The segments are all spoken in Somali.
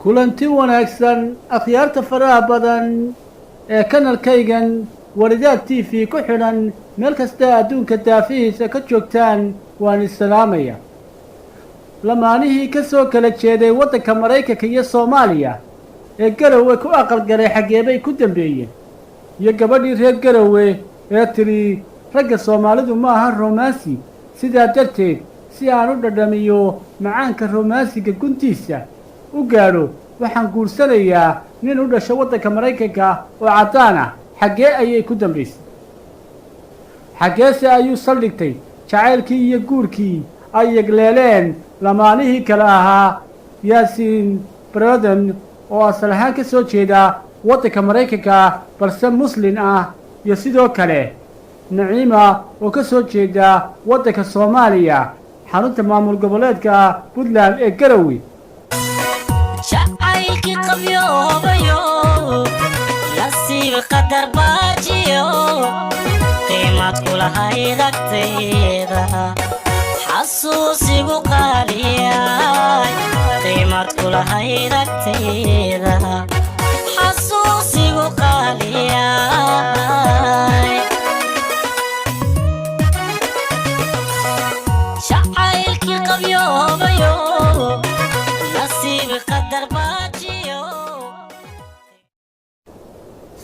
kulanti wanaagsan akhyaarta faraha badan ee kanalkaygan waridaad TV ku xidhan meel kasta adduunka daafihiisa ka joogtaan waan islaamaya lamaanihii ka soo kala jeeday waddanka Mareykanka iyo Soomaaliya ee Garowe ku aqalgalay xageebay ku dambeeyeen iyo gabadhii reer Garowe ee tiri ragga Soomaalidu ma aha romansi sidaa darteed si aan u dhadhamiyo macaanka romansiga guntiisa u gaadho waxaan guursanayaa nin u dhashay waddanka Mareykanka oo cadaan ah xagee ayay ku dambaysay xageese ayuu saldhigtay jacaylkii iyo guurkii ay yagleeleen lamaanihii kale ahaa Yaasiin Braden oo asal ahaan ka soo jeeda waddanka Mareykanka balse Muslim ah iyo sidoo kale Naciima oo ka soo jeeda waddanka Soomaaliya xarunta maamul goboleedka Puntland ee Garowe شعيك قبيو بيو نسيب قدر باجيو قيمات كل هاي ذكتيدا حسوسي بقاليا قيمات كل هاي ذكتيدا حسوسي بقاليا شعيك قبيو بيو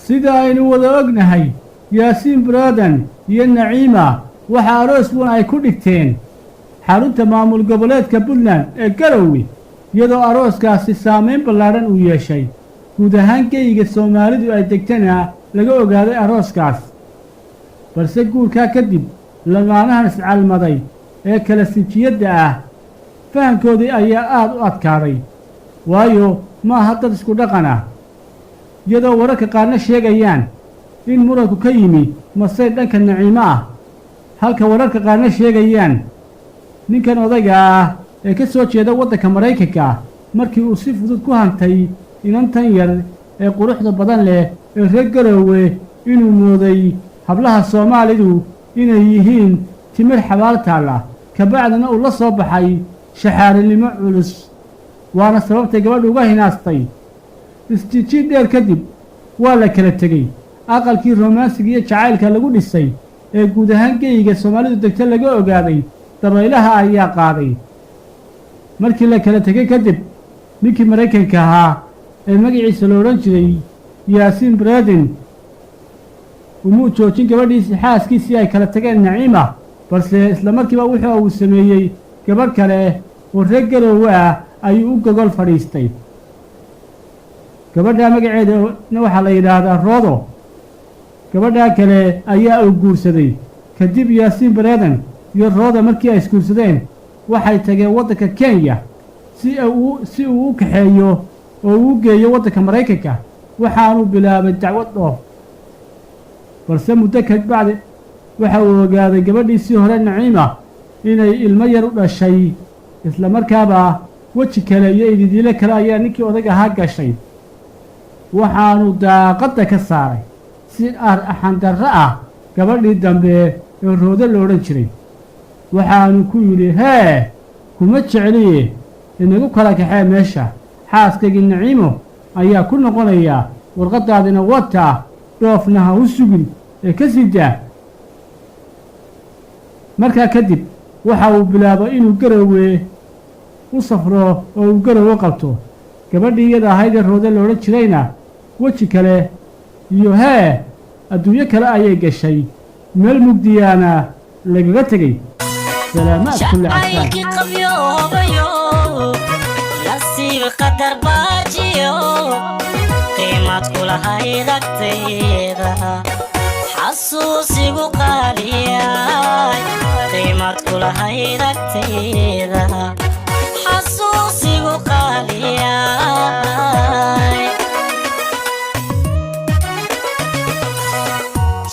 sida aynu wada ognahay Yaasiin Braden iyo Naciima waxa aroos wan ay ku dhigteen xarunta maamul goboleedka Puntland ee Garowe iyadoo arooskaasi saameyn ballaaran u yeeshay guud ahaan geyga Soomaalidu ay degtana laga ogaaday arooskaas balse guurka kadib lamaanahan iscalmaday ee kala sinjiyada ah fahamkoodii ayaa aad u adkaaday waayo ma aha dad isku dhaqan ah iyadoo wararka qaarna sheegayaan in muranku ka yimi masay dhanka Naciima ah halka wararka qaarna sheegayaan ninkan odayga ah ee ka soo jeeda waddanka Mareykanka markii uu si fudud ku hantay inantan yar ee quruxda badan leh ee reer Garowe inuu mooday hablaha Soomaalidu inay yihiin timir xabaal taala ka bacdina uu la soo baxay shaxaarinimo culus waana sababtay gabadhu uga hinaastay istijid dheer kadib waa la kala tegay aqalkii romansiga iyo jacaylka lagu dhisay ee guud ahaan geyga Soomaalidu degta laga ogaaday dabaylaha ayaa qaaday markii la kala tegay kadib ninkii Mareykanka ahaa ee magaciisa loo oran jiray Yaasiin Braden umuu joojin gabadhiisii xaaskiisii ay kala tageen Naciima balse isla markiiba wuxuu uu sameeyey gabadh kale oo reer Garowe ah ayuu u gogol fadhiistay gabadha magaceeda waxa la yiraahdaa Roodo gabadha kale ayaa uu guursaday kadib Yaasiin Braden iyo Roodo markii ay isguursadeen waxay tageen waddanka Kenya si uu u kaxeeyo oo uu geeyo waddanka Mareykanka waxaanu bilaabay dacwad dhoof balse muddo ka bacdi waxa uu ogaaday gabadhiisii hore Naciima inay ilmo yar u dhashay isla markaaba weji kale iyo ididiile kale ayaa ninkii odayga ahaa gashay waxaanu daaqadda ka saaray si arxandarro ah gabadhii dambe ee Roodo la odhan jiray waxaanu ku yidhi hee kuma jecliye inagu kala kaxee meesha xaaskaygii Naciimo ayaa ku noqonaya warqadaadina wata dhoofna ha u sugin ee ka sii daa markaa kadib waxa uu bilaabay inuu Garowe u safro oo uu Garowe qabto gabadhii iyada ahayd ee Roodo la odhan jirayna weji kale iyo hee adduunyo kale ayay gashay meel mugdiyaana lagaga tegay salaamaad kulli نسيب قدر باجيو قيمات كل هاي ذكتيدا حسوسي بقاليا قيمات كل هاي ذكتيدا حسوسي بقاليا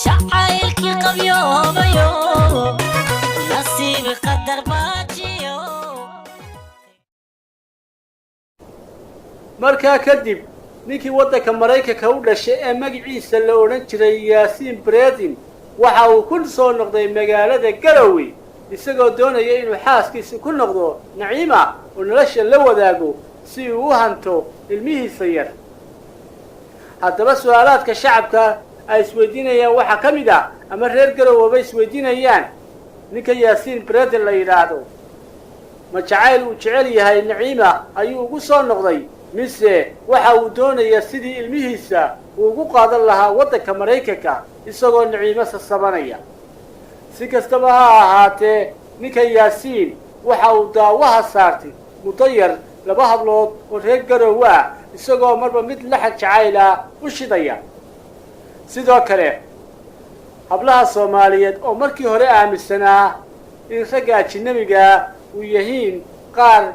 شعيك قبيو بيو نسيب قدر باجيو markaa kadib ninkii waddanka Mareykanka u dhashay ee magaciisa la oran jiray Yaasiin Braden waxa uu ku soo noqday magaalada Garowe isagoo doonaya inuu xaaskiisa ku noqdo Naciima oo nolosha la wadaago si uu u hanto ilmihiisa yar. haddaba su-aalaadka shacabka ay isweydiinayaan waxaa ka mid ah ama reer garowaba isweydiinayaan ninka yaasiin breden la yidhaahdo ma jacayl uu jecel yahay naciima ayuu ugu soo noqday mise waxa uu doonaya sidii ilmihiisa uu ugu qaadan lahaa waddanka maraykanka isagoo naciimo sasabanaya. si kastaba ha ahaatee ninka yaasiin waxa uu daawaha saartay muddo yar 2 hablood oo reer garowe ah isagoo marba mid laxag jacayla u shidaya. sidoo kale hablaha Soomaaliyeed oo markii hore aaminsanaa in ragga ajnabiga uu yahiin qaar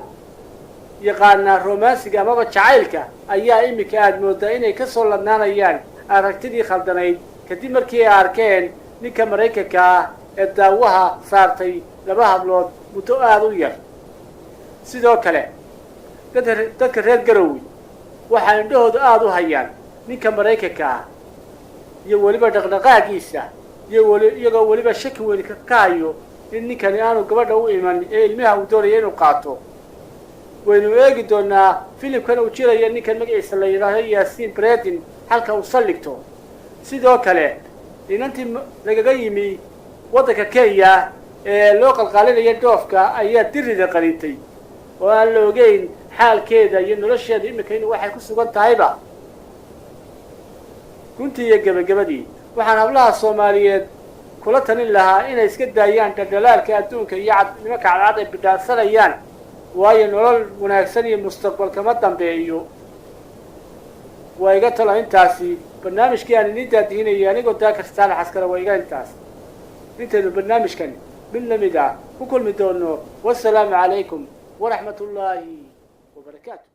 yaqaana romansiga ama jacaylka ayaa imika aad moodaa inay ka soo ladnaanayaan aragtidii khaldanayd kadib markii ay arkeen ninka Maraykanka ee daawaha saartay 2 hablood muddo aad u yar. sidoo kale dadka reer garowe waxay indhahooda aad u hayaan ninka Maraykanka iyo waliba dhaqdhaqaaqiisa iyagoo waliba shaki weyn ka hayo in ninkani aanu gabadha u iman ee ilmaha uu doonayo inuu qaato. waynu eegi doonaa filimkan uu jiraya ninkan magaciisa la yiraahdo yaasiin breden halka uu saldhigto. sidoo kale inantii lagaga yimi waddanka Kenya ee loo qalqaalinaya dhoofka ayaa dirida qalitay oo aan la ogeyn xaalkeeda iyo nolosheeda imika inuu waxay ku sugan tahayba. runtii iyo gabagabadii waxaan hablaha Soomaaliyeed kula talin lahaa inay iska daayaan dhaldhalaalka adduunka iyo nimanka cadcad ay bidhaansanayaan waayo nolol wanaagsan iyo mustaqbal kama dambeeyo. waa iga talo intaasi barnaamijkii aan idin daadihinayay anigoo daakastaan xaskara waa iga intaas. intaynu barnaamijkan mid lamid ah ku kulmi doono. wassalaamu calaykum waraxmatullaahi wabarakaatu.